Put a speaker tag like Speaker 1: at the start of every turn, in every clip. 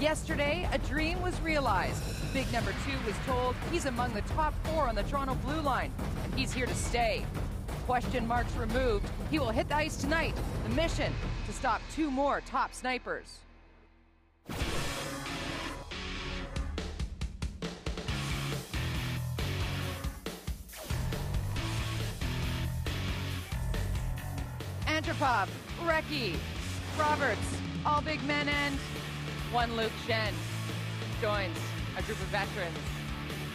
Speaker 1: Yesterday, a dream was realized. Big number 2 was told he's among the top 4 on the Toronto blue line, and he's here to stay. Question marks removed. He will hit the ice tonight. The mission, to stop 2 more top snipers. Antropov, Recchi, Roberts, all big men, and one Luke Schenn joins a group of veterans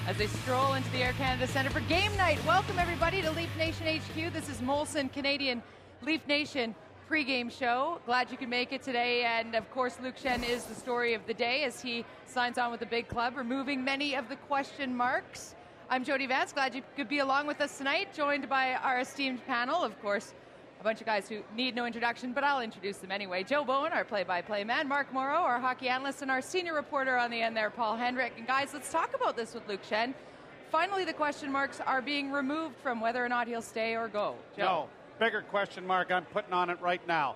Speaker 1: as they stroll into the Air Canada Centre for game night. Welcome everybody to Leaf Nation HQ. This is Molson Canadian Leaf Nation pregame show. Glad you could make it today, and of course Luke Schenn is the story of the day as he signs on with the big club, removing many of the question marks. I'm Jody Vance, glad you could be along with us tonight, joined by our esteemed panel, of course. A bunch of guys who need no introduction, but I'll introduce them anyway. Joe Bowen, our play-by-play man. Mark Morrow, our hockey analyst, and our senior reporter on the end there, Paul Hendrick. And guys, let's talk about this with Luke Schenn. Finally, the question marks are being removed from whether or not he'll stay or go. Joe.
Speaker 2: No, bigger question mark I'm putting on it right now.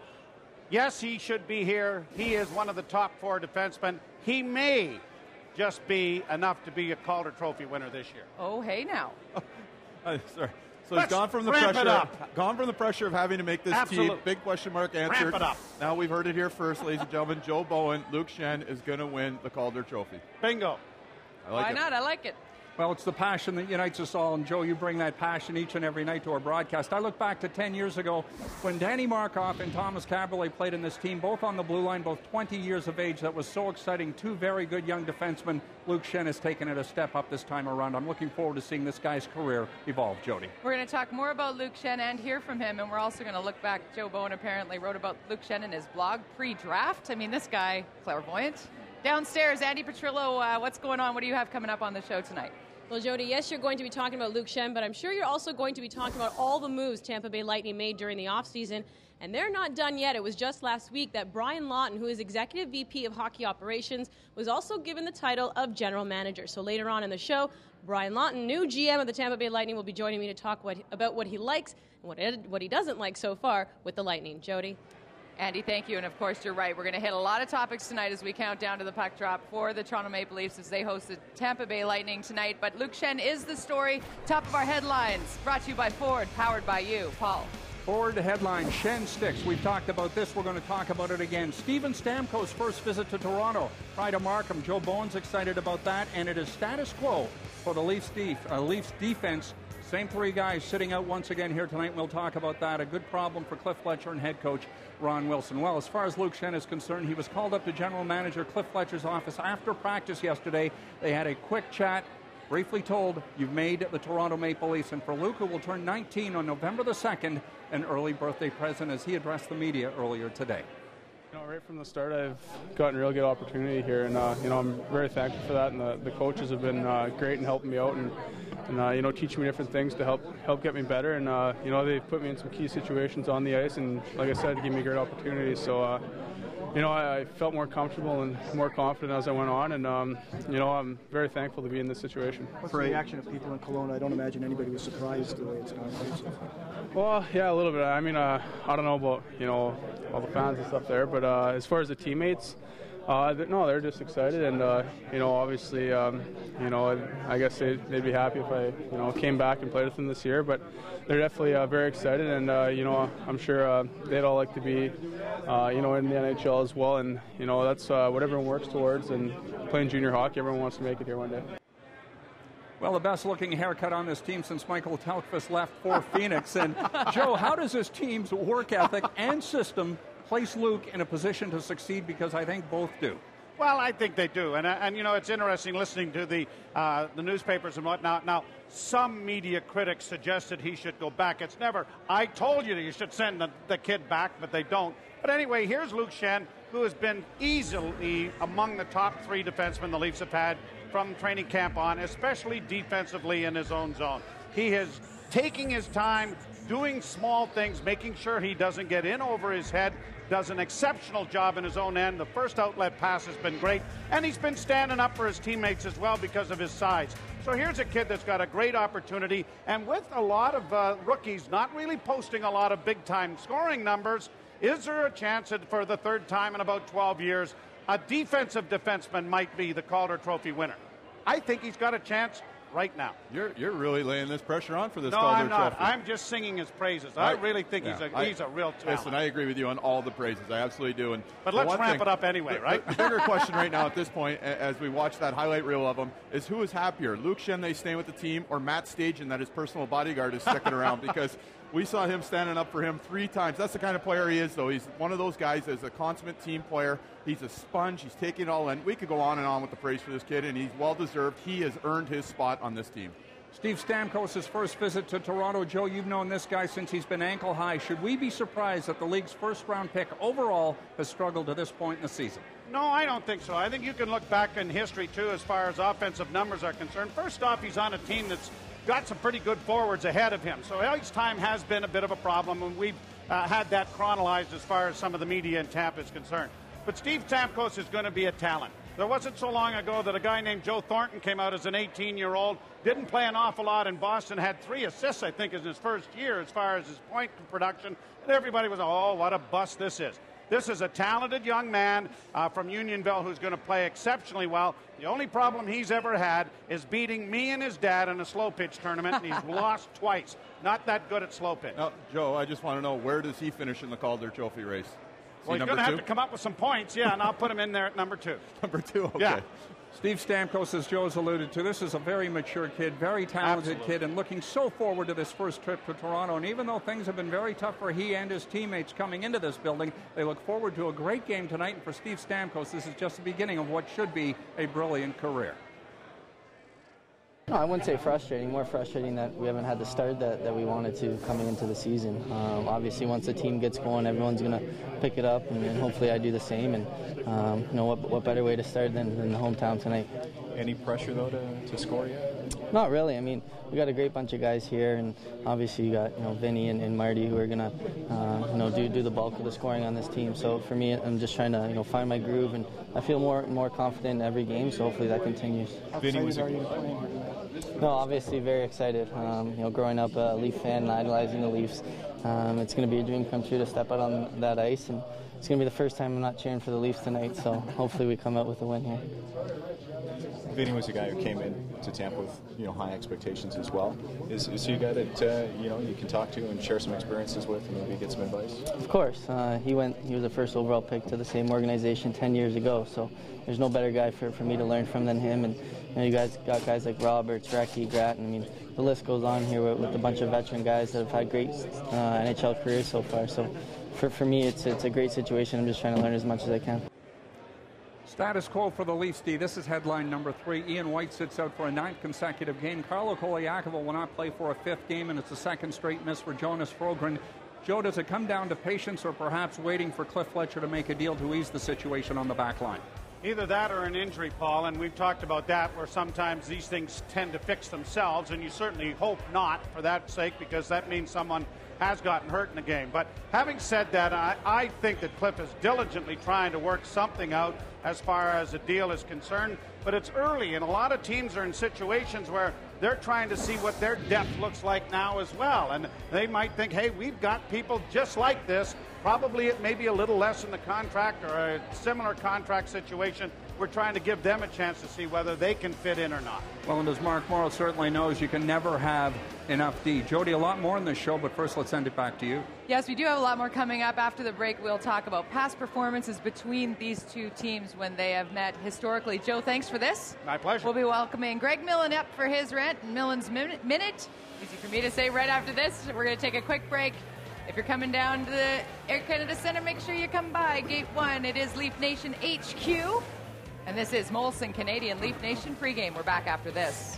Speaker 2: Yes, he should be here. He is one of the top 4 defensemen. He may just be enough to be a Calder Trophy winner this year.
Speaker 1: Oh, hey now.
Speaker 3: Sorry. So he's gone from the pressure of having to make this team. Big question mark answered.
Speaker 2: Ramp it up.
Speaker 3: Now we've heard it here first, ladies and gentlemen. Joe Bowen, Luke Schenn is going to win the Calder Trophy.
Speaker 2: Bingo.
Speaker 1: Why not? I like it.
Speaker 4: Well, it's the passion that unites us all, and Joe, you bring that passion each and every night to our broadcast. I look back to 10 years ago when Danny Markov and Thomas Caberlet played in this team, both on the blue line, both 20 years of age. That was so exciting. 2 very good young defensemen. Luke Schenn has taken it a step up this time around. I'm looking forward to seeing this guy's career evolve. Jody.
Speaker 1: We're going to talk more about Luke Schenn and hear from him, and we're also going to look back. Joe Bowen apparently wrote about Luke Schenn in his blog pre-draft. I mean, this guy, clairvoyant. Downstairs, Andy Petrillo, what's going on? What do you have coming up on the show tonight?
Speaker 5: Well, Jody, yes, you're going to be talking about Luke Schenn, but I'm sure you're also going to be talking about all the moves Tampa Bay Lightning made during the offseason, and they're not done yet. It was just last week that Brian Lawton, who is Executive VP of Hockey Operations, was also given the title of General Manager. So later on in the show, Brian Lawton, new GM of the Tampa Bay Lightning, will be joining me to talk about what he likes and what he doesn't like so far with the Lightning. Jody?
Speaker 1: Andy, thank you. And of course, you're right. We're going to hit a lot of topics tonight as we count down to the puck drop for the Toronto Maple Leafs as they host the Tampa Bay Lightning tonight. But Luke Schenn is the story. Top of our headlines, brought to you by Ford, powered by you. Paul.
Speaker 4: Ford headline, Schenn sticks. We've talked about this. We're going to talk about it again. Steven Stamkos's first visit to Toronto. Try to mark him. Joe Bowen's excited about that. And it is status quo for the Leafs defense. Same 3 guys sitting out once again here tonight. We'll talk about that. A good problem for Cliff Fletcher and head coach Ron Wilson. Well, as far as Luke Schenn is concerned, he was called up to general manager Cliff Fletcher's office after practice yesterday. They had a quick chat, briefly told, you've made the Toronto Maple Leafs. And for Luke, who will turn 19 on November the 2nd, an early birthday present as he addressed the media earlier today.
Speaker 6: Right from the start, I've gotten a real good opportunity here, and I'm very thankful for that. And the coaches have been great in helping me out and teaching me different things to help get me better. And they've put me in some key situations on the ice, and like I said, give me great opportunities. So I felt more comfortable and more confident as I went on, and I'm very thankful to be in this situation.
Speaker 7: What's the reaction of people in Kelowna? I don't imagine anybody was surprised the way it's gone.
Speaker 6: Well, yeah, a little bit. I mean, I don't know about all the fans and stuff there, but as far as the teammates, they're just excited, and obviously, I guess they'd be happy if I came back and played with them this year, but they're definitely very excited, and I'm sure they'd all like to be in the NHL as well, and that's what everyone works towards, and playing junior hockey, everyone wants to make it here one day.
Speaker 4: Well, the best-looking haircut on this team since Michael Telkvist left for Phoenix. And, Joe, how does this team's work ethic and system place Luke in a position to succeed? Because I think both do.
Speaker 2: Well, I think they do. And it's interesting listening to the newspapers and whatnot. Now, some media critics suggested he should go back. It's never, I told you that you should send the kid back, but they don't. But anyway, here's Luke Schenn, who has been easily among the top 3 defensemen the Leafs have had from training camp on, especially defensively in his own zone. He is taking his time, doing small things, making sure he doesn't get in over his head, does an exceptional job in his own end. The first outlet pass has been great, and he's been standing up for his teammates as well because of his size. So here's a kid that's got a great opportunity, and with a lot of rookies not really posting a lot of big-time scoring numbers, is there a chance that for the 3rd time in about 12 years a defensive defenseman might be the Calder Trophy winner. I think he's got a chance right now.
Speaker 3: You're really laying this pressure on for this
Speaker 2: No,
Speaker 3: Calder
Speaker 2: I'm not.
Speaker 3: Trophy.
Speaker 2: I'm just singing his praises. I really think he's a real talent.
Speaker 3: Listen, I agree with you on all the praises. I absolutely do.
Speaker 2: But let's ramp it up anyway, right?
Speaker 3: The bigger question right now at this point, as we watch that highlight reel of him, is who is happier, Luke Schenn they staying with the team, or Matt Stajan that his personal bodyguard is sticking around? Because we saw him standing up for him 3 times. That's the kind of player he is, though. He's one of those guys that's a consummate team player. He's a sponge. He's taking it all in. We could go on and on with the praise for this kid, and he's well-deserved. He has earned his spot on this team.
Speaker 4: Steve Stamkos' first visit to Toronto. Joe, you've known this guy since he's been ankle high. Should we be surprised that the league's first-round pick overall has struggled to this point in the season?
Speaker 2: No, I don't think so. I think you can look back in history, too, as far as offensive numbers are concerned. First off, he's on a team that's got some pretty good forwards ahead of him. So ice time has been a bit of a problem, and we've had that chronologized as far as some of the media in Tampa is concerned. But Steve Stamkos is going to be a talent. There wasn't so long ago that a guy named Joe Thornton came out as an 18-year-old, didn't play an awful lot in Boston, had 3 assists, I think, in his first year as far as his point production, and everybody was, oh, what a bust this is. This is a talented young man from Unionville who's going to play exceptionally well. The only problem he's ever had is beating me and his dad in a slow pitch tournament, and he's lost twice. Not that good at slow pitch.
Speaker 3: Now, Joe, I just want to know, where does he finish in the Calder Trophy race?
Speaker 2: Well, he's going to have to come up with some points, yeah, and I'll put him in there at number 2.
Speaker 3: Number 2, okay.
Speaker 2: Yeah.
Speaker 4: Steve Stamkos, as Joe's alluded to, this is a very mature kid, very talented kid, and looking so forward to this first trip to Toronto. And even though things have been very tough for he and his teammates coming into this building, they look forward to a great game tonight. And for Steve Stamkos, this is just the beginning of what should be a brilliant career.
Speaker 8: No, I wouldn't say frustrating. More frustrating that we haven't had the start that we wanted to coming into the season. Obviously, once the team gets going, everyone's going to pick it up, and hopefully I do the same. And what better way to start than the hometown tonight?
Speaker 9: Any pressure, though, to score yet?
Speaker 8: Not really. I mean, we got a great bunch of guys here, and obviously you got Vinny and Marty who are going to do the bulk of the scoring on this team. So for me, I'm just trying to find my groove, and I feel more confident in every game. So hopefully that continues.
Speaker 9: Vinny was
Speaker 8: No, obviously very excited. Growing up a Leaf fan and idolizing the Leafs, it's going to be a dream come true to step out on that ice, and it's going to be the first time I'm not cheering for the Leafs tonight. So hopefully we come out with a win here.
Speaker 9: Vinny was a guy who came into Tampa with high expectations as well. Is he a guy that you can talk to and share some experiences with, and maybe get some advice? Of
Speaker 8: course, he was the first overall pick to the same organization 10 years ago. So there's no better guy for me to learn from than him. And you guys got guys like Roberts, Recchi, Gratton. I mean, the list goes on here with a bunch of veteran guys that have had great NHL careers so far. So for me, it's a great situation. I'm just trying to learn as much as I can.
Speaker 4: Status quo for the Leafs, D. This is headline number 3. Ian White sits out for a 9th consecutive game. Carlo Koliakovo will not play for a 5th game, and it's the 2nd straight miss for Jonas Frogren. Joe, does it come down to patience or perhaps waiting for Cliff Fletcher to make a deal to ease the situation on the back line?
Speaker 2: Either that or an injury, Paul, and we've talked about that, where sometimes these things tend to fix themselves, and you certainly hope not for that sake, because that means someone has gotten hurt in the game. But having said that, I think that Cliff is diligently trying to work something out as far as a deal is concerned, but it's early, and a lot of teams are in situations where they're trying to see what their depth looks like now as well, and they might think, hey, we've got people just like this. Probably it may be a little less in the contract or a similar contract situation. We're trying to give them a chance to see whether they can fit in or not.
Speaker 4: Well, and as Mark Morrow certainly knows, you can never have enough D. Jody, a lot more in this show, but first let's send it back to you.
Speaker 1: Yes, we do have a lot more coming up. After the break, we'll talk about past performances between these two teams when they have met historically. Joe, thanks for this.
Speaker 2: My pleasure.
Speaker 1: We'll be welcoming Greg Millen up for his rant and Millen's Minute. Easy for me to say right after this. We're going to take a quick break. If you're coming down to the Air Canada Centre, make sure you come by Gate 1. It is Leaf Nation HQ. And this is Molson Canadian Leaf Nation pregame. We're back after this.